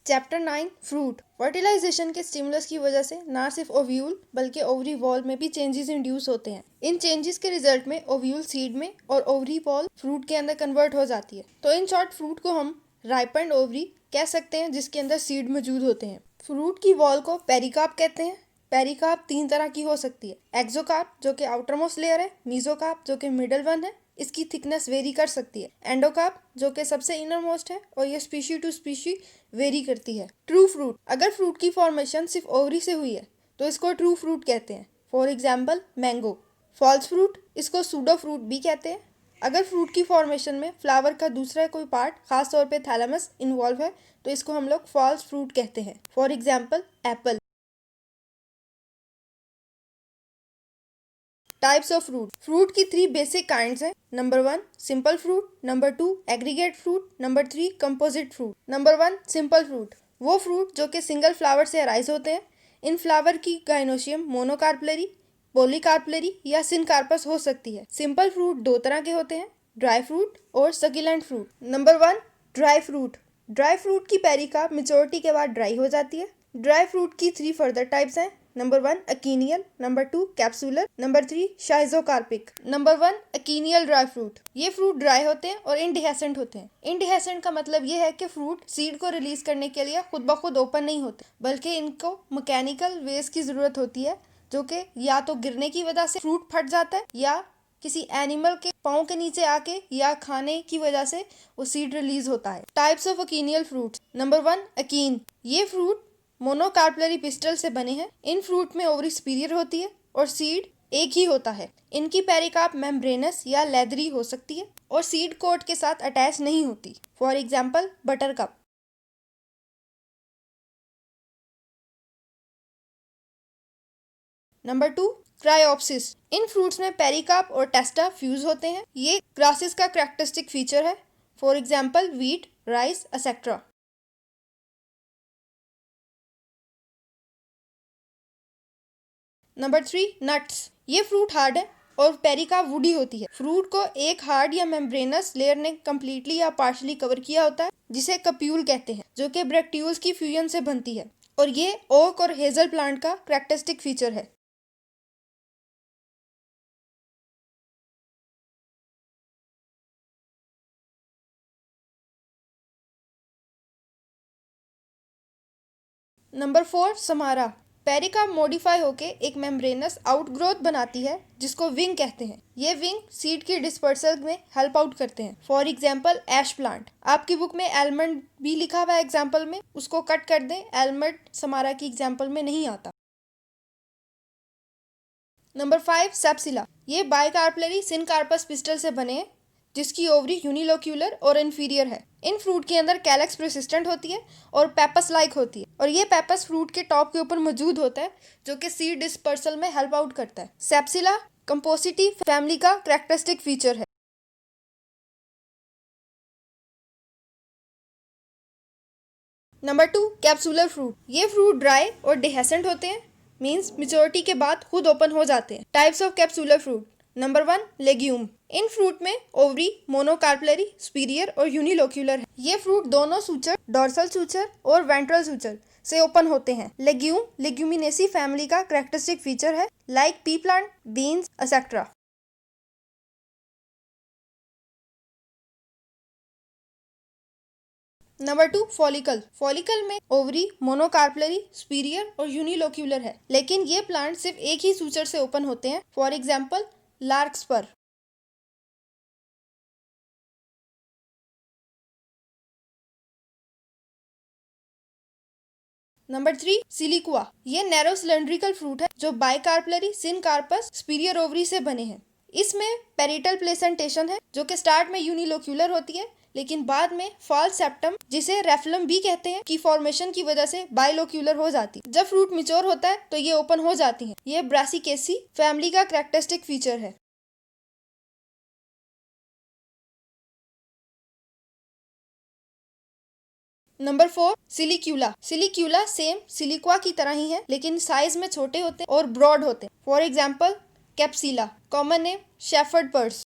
Chapter 9 fruit. Fertilisation के stimulus की वजह से ना सिर्फ ओव्यूल बल्कि ओवरी वॉल में भी चेंजेस इंड्यूस होते हैं। इन चेंजेस के रिजल्ट में ओव्यूल सीड में और ओवरी वॉल फ्रूट के अंदर कन्वर्ट हो जाती है। तो इन शॉर्ट फ्रूट को हम राइपेंड ओवरी कह सकते हैं जिसके अंदर सीड मौजूद होते हैं। फ्रूट की वॉल को पेरिकार्प कहते हैं। पेरिकार्प 3 तरह की हो सकती है, एक्सोकार्प जो कि आउटर मोस्ट लेयर है, मीजोकार्प जो कि मिडल वन है, इसकी थिकनेस वेरी कर सकती है, एंडोकार्प जो कि सबसे इनर मोस्ट है और ये स्पीशी टू स्पीशी वेरी करती है। ट्रू फ्रूट, अगर फ्रूट की फॉर्मेशन सिर्फ ओवरी से हुई है तो इसको ट्रू फ्रूट कहते हैं। For example mango. False fruit, इसको सूडो फ्रूट भी कहते हैं। अगर फ्रूट की फॉर्मेशन में फ्लावर का दूसरा कोई पार्ट, खास तौर पे थैलेमस इन्वॉल्व है, तो इसको हम लोग फॉल्स फ्रूट कहते हैं। For example Apple. Types of fruit. Fruit की 3 बेसिक काइंड्स हैं। Number 1 simple fruit, number 2 aggregate fruit, number 3 composite fruit. Number 1 simple fruit, वो फ्रूट जो कि सिंगल फ्लावर से अराइज होते हैं। इन फ्लावर की गाइनोशियम मोनोकार्पलरी, पॉलीकार्पलरी या सिनकार्पस हो सकती है। सिंपल फ्रूट 2 तरह के होते हैं, ड्राई फ्रूट और succulent fruit. Number 1 dry fruit. Dry fruit की पेरिकार्प मेच्योरिटी के बाद ड्राई हो जाती है। ड्राई फ्रूट की 3 फर्दर टाइप्स हैं। Number 1 achenial, number 2 capsular, number 3 schizocarpic. Number 1 achenial dry fruit. ये फ्रूट ड्राई होते हैं और इंडिहेसेंट होते हैं। इंडिहेसेंट का मतलब ये है कि फ्रूट सीड को रिलीज करने के लिए खुद ब खुद ओपन नहीं होते, बल्कि इनको मैकेनिकल वेज की जरूरत होती है, जो कि या तो गिरने की वजह से फ्रूट फट जाता है या किसी एनिमल के पाँव के नीचे आके या खाने की वजह से वो सीड रिलीज होता है। Types of achenial fruits. Number 1 achene. ये फ्रूट मोनोकार्पलरी पिस्टल से बने हैं। इन फ्रूट में ओवरी सुपीरियर होती है और सीड एक ही होता है। इनकी पेरिकार्प मेम्ब्रेनस या लेदरी हो सकती है और सीड कोट के साथ अटैच नहीं होती। For example buttercup. Number 2 caryopsis. इन फ्रूट्स में पेरिकार्प और टेस्टा फ्यूज होते हैं। ये ग्रासेस का कैरेक्टरिस्टिक फीचर है। For example wheat, rice etcetera. Number 3 nuts. ये फ्रूट हार्ड है और पेरिका वुडी होती है। फ्रूट को एक हार्ड या मेम्ब्रेनस लेयर ने कम्प्लीटली या पार्शली कवर किया होता है, जिसे कप्यूल कहते हैं, जो कि ब्रैक्ट्यूल्स की फ्यूजन से बनती है और ये ओक और हेजल प्लांट का कैरेक्टरिस्टिक फीचर है। Number 4 samara. पेरिका मॉडिफाई होके एक मेम्ब्रेनस आउटग्रोथ बनाती है जिसको विंग कहते हैं। ये विंग सीड की डिस्पर्सल में हेल्प आउट करते हैं। For example ash plant. आपकी बुक में एलमंड भी लिखा हुआ है एग्जाम्पल में, उसको कट कर दें, एलमंड समारा की एग्जाम्पल में नहीं आता। नंबर 5 सेप्सिला। ये बाइकार्पलरी सिनकार्पस पिस्टल से बने हैं, जिसकी ओवरी यूनिलोक्यूलर और इन्फीरियर है। इन फ्रूट के अंदर कैलेक्स प्रेसिस्टेंट होती है और पेपस लाइक होती है, और ये पेपस फ्रूट के टॉप के ऊपर मौजूद होता है, जो कि सीड डिस्पर्सल में हेल्प आउट करता है। सेप्सिला कंपोसिटी फैमिली का कैरेक्टरिस्टिक फीचर है। Number 2 capsular fruit. ये फ्रूट ड्राई और डिहेसेंट होते हैं, मींस मेच्योरिटी के बाद खुद ओपन हो जाते हैं। Types of capsular fruit. Number 1 legume. In fruit में ओवरी मोनोकार्पलरी, सुपीरियर और यूनिलोक्यूलर है। ये फ्रूट दोनों सूचर, डॉर्सल सूचर और वेंट्रल सूचर से ओपन होते हैं। लेग्यूम लेग्यूमिनेसी फैमिली का कैरेक्टरिस्टिक फीचर है, like P plant, beans etcetera. Number 2 follicle. Follicle में ओवरी मोनोकार्पलरी, सुपीरियर और यूनिलोक्यूलर है, लेकिन ये प्लांट सिर्फ एक ही सूचर से ओपन होते हैं। For example larkspur. Number 3 siliqua. ये नैरो सिलेंड्रिकल फ्रूट है जो बाइकार्पलरी, सिनकार्पस, सुपीरियर ओवरी से बने हैं। इसमें पेरिटल प्लेसेंटेशन है, जो कि स्टार्ट में यूनिलोक्यूलर होती है, लेकिन बाद में फॉल्स सेप्टम, जिसे रेफ्लम भी कहते हैं, की फॉर्मेशन की वजह से बाइलोक्यूलर हो जाती है। जब फ्रूट मिच्योर होता है तो ये ओपन हो जाती है। ये ब्रासिकेसी फैमिली का कैरेक्टरिस्टिक फीचर है। नंबर 4 सिलिक्यूला। सिलिक्यूला सेम सिलिक्वा की तरह ही है, लेकिन साइज में छोटे होते हैं और ब्रॉड होते हैं। For example capsella. Common name shepherd purse.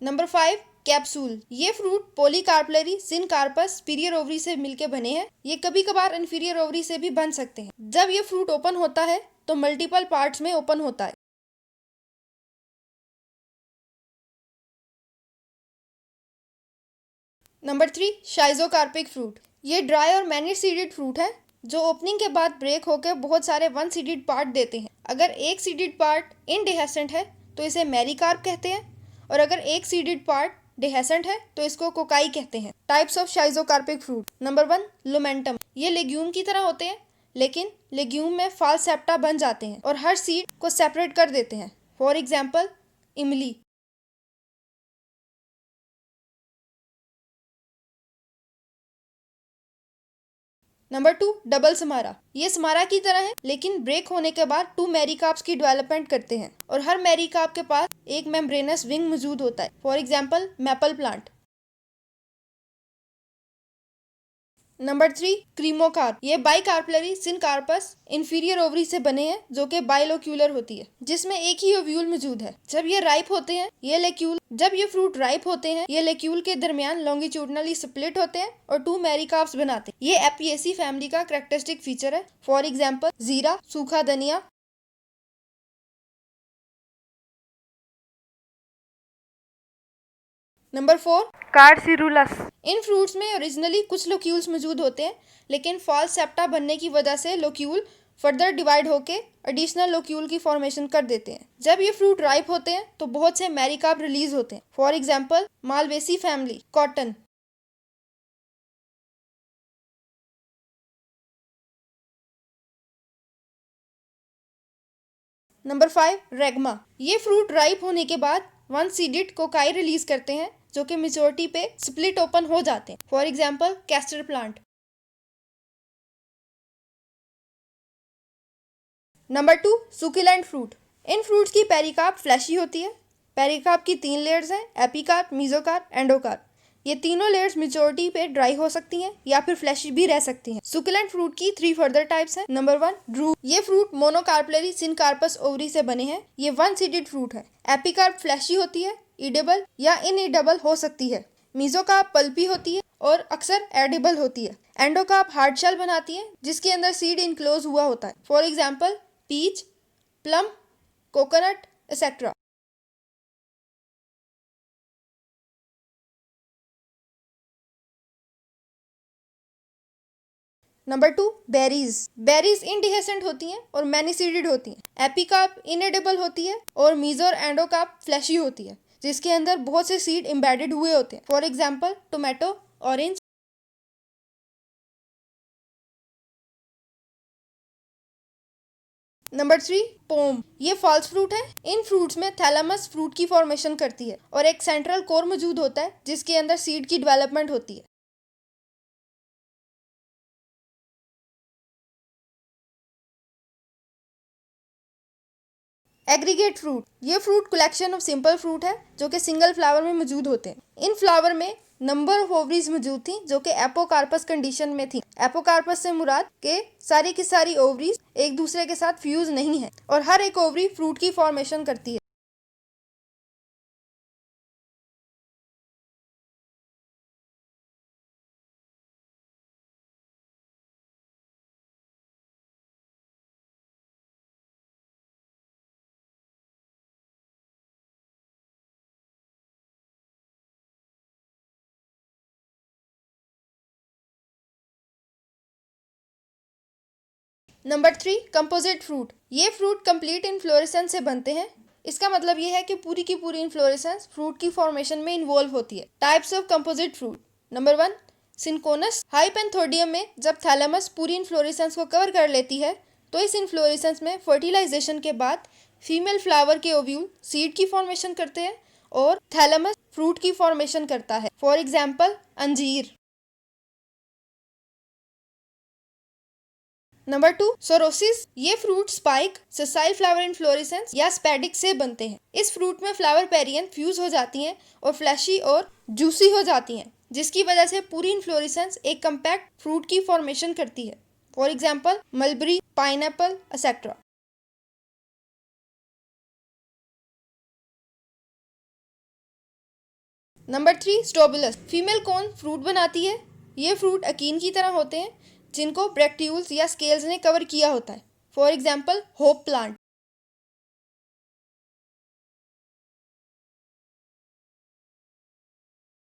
Number 5 capsule. ये fruit polycarpellary, syncarpous, superior ovary से मिलके बने हैं। ये कभी कभार इन्फीरियर ओवरी से भी बन सकते हैं। जब ये फ्रूट ओपन होता है तो मल्टीपल पार्ट्स में ओपन होता है। Number 3 schizocarpic fruit. ये ड्राई और मैनी सीडेड फ्रूट है जो ओपनिंग के बाद ब्रेक होकर बहुत सारे वन सीडेड पार्ट देते हैं। अगर एक सीडेड पार्ट इनडिहेसेंट है तो इसे मैरीकार्प कहते हैं, और अगर एक सीडेड पार्ट डिहेसेंट है तो इसको कोकाई कहते हैं। Types of schizocarpic fruit. Number 1 lomentum. ये लेग्यूम की तरह होते हैं, लेकिन लेग्यूम में फाल्सेप्टा बन जाते हैं और हर सीड को सेपरेट कर देते हैं। फॉर एग्जाम्पल इमली। Number 2 double samara. ये समारा की तरह है, लेकिन ब्रेक होने के बाद 2 मैरीकार्प्स की डेवलपमेंट करते हैं और हर मैरीकार्प के पास एक मेम्ब्रेनस विंग मौजूद होता है। For example maple plant. Number 3 क्रीमोकार्प। ये बाइकार्पलरी सिनकार्पस इंफीरियर ओवरी से बने हैं जो कि बाइलोक्यूलर होती है, जिसमें एक ही ओव्यूल मौजूद है। जब ये फ्रूट राइप होते हैं ये लेक्यूल के दरमियान लॉन्गिट्यूडनली स्प्लिट होते हैं और 2 मैरीकार्प्स बनाते हैं। ये एपिएसी फैमिली का कैरेक्टरिस्टिक फीचर है। फॉर एग्जाम्पल जीरा, सूखा धनिया। नंबर 4 कार्सिरुलस। इन फ्रूट्स में ओरिजिनली कुछ लोक्यूल्स मौजूद होते हैं, लेकिन फॉल्स सेप्टा बनने की वजह से लोक्यूल फर्दर डिवाइड होके एडिशनल लोक्यूल की फॉर्मेशन कर देते हैं। जब ये फ्रूट राइप होते हैं तो बहुत से मैरीकार्प रिलीज होते हैं। For example Malvaceae family, cotton. Number 5 रेगमा। ये फ्रूट राइप होने के बाद वन सीडेड कोकाई रिलीज करते हैं जो कि मेच्योरिटी पे स्प्लिट ओपन हो जाते हैं। For example castor plant. Number 2 succulent fruit. इन फ्रूट्स की पेरिकार्प फ्लैशी होती है। पेरिकार्प की 3 लेयर्स हैं, एपिकार्प, मीजोकार्प, एंडोकार्प। ये तीनों लेयर्स मेच्योरिटी पे ड्राई हो सकती हैं या फिर फ्लैशी भी रह सकती हैं। सुकुलेंट फ्रूट की 3 फर्दर टाइप्स हैं। Number 1 Drew. ये फ्रूट मोनोकार्पलरी सिनकार्पस ओवरी से बने हैं। ये वन सीडेड फ्रूट है। एपिकार्प फ्लैशी होती है, इडेबल या इनइडेबल हो सकती है। मीजोकार्प पल्पी होती है और अक्सर एडिबल होती है। एंडोकार्प हार्ड शेल बनाती है जिसके अंदर सीड इनक्लोज हुआ होता है। For example peach, plum, coconut etcetera. Number 2 berries. Berries indehiscent होती हैं और मैनी सीडेड होती हैं। एपिकार्प इनएडिबल होती है और मीजो और एंडोकार्प फ्लैशी होती है जिसके अंदर बहुत से सीड एम्बेडेड हुए होते हैं। For example tomato, orange. Number 3 pome. ये फॉल्स फ्रूट है। इन फ्रूट्स में थैलेमस फ्रूट की फॉर्मेशन करती है और एक सेंट्रल कोर मौजूद होता है जिसके अंदर सीड की डेवलपमेंट होती है। Aggregate fruit. ये fruit collection of simple fruit है जो कि सिंगल फ्लावर में मौजूद होते हैं। इन फ्लावर में नंबर ऑफ ओवरीज मौजूद थी जो कि एपोकार्पस कंडीशन में थी। एपोकार्पस से मुराद के सारी की सारी ओवरीज एक दूसरे के साथ फ्यूज नहीं है और हर एक ओवरी फ्रूट की फॉर्मेशन करती है। Number 3 composite fruit. ये फ्रूट कंप्लीट इन्फ्लोरेसेंस से बनते हैं। इसका मतलब ये है कि पूरी की पूरी इन्फ्लोरेसेंस फ्रूट की फॉर्मेशन में इन्वॉल्व होती है। Types of composite fruit. Number 1 synchronous. Hypanthodium में जब थैलेमस पूरी इन्फ्लोरेसेंस को कवर कर लेती है तो इस इन्फ्लोरेसेंस में फर्टिलाइजेशन के बाद फीमेल फ्लावर के ओव्यूल सीड की फॉर्मेशन करते हैं और थैलेमस फ्रूट की फॉर्मेशन करता है। फॉर एग्जाम्पल अंजीर। Number 2 sorosis. ये fruit spike, sessile flower inflorescence या स्पेडिक से बनते हैं। इस फ्रूट में फ्लावर पेरियन फ्यूज हो जाती हैं और फ्लैशी और जूसी हो जाती हैं जिसकी वजह से पूरी इन्फ्लोरेसेंस एक कम्पैक्ट फ्रूट की फॉर्मेशन करती है। For example mulberry, pineapple etcetera. Number 3 strobilus. Female कौन फ्रूट बनाती है। ये फ्रूट अकीन की तरह होते हैं जिनको ब्रैक्ट्यूल्स या स्केल्स ने कवर किया होता है। For example hope plant.